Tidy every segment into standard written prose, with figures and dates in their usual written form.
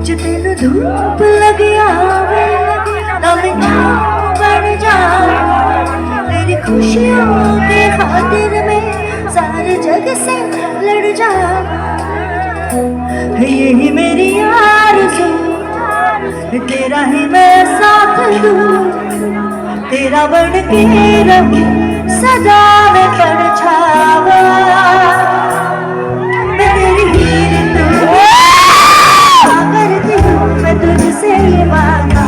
जो तेन धूप लग आवे ना मैं बन जाऊं तेरी खुशियों के खातिर में सारे जग से लड़ जाऊं। यही मेरी आरज़ू तेरा ही मैं साथ दूं तेरा बन के रहूं सदा मैं परछावा। मैं तेरी हीर करती हूँ मैं तुझसे ये वादा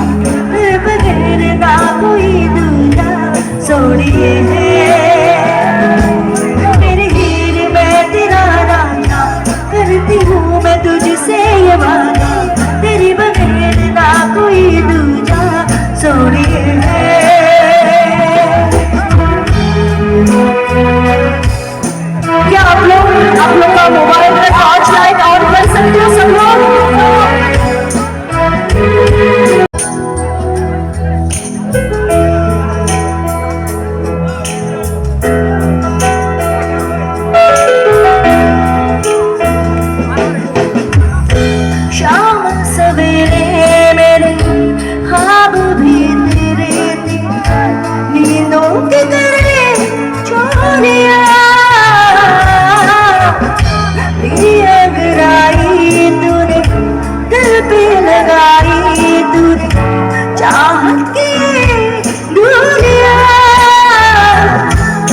तेरे बगैर ना कोई दूजा सोनिए मेरी हीर मैं तेरा राजा करती हूँ मैं तुझसे ये वादा तेरी बगैर ना कोई दूजा सोनिए। क्या आप लोग का मोबाइल में टॉर्च लाइट ऑन कर सकते हो सब लोग? शाम सवेरे मेरे ख्वाब भी तेरे नींदों के करे चोरिया अगराई तूने दिल पे लगाई तूने चाहत की दुनिया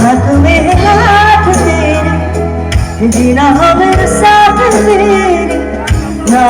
हाथ में हाथ तेरे जीना हो मेरे साथ तेरे ना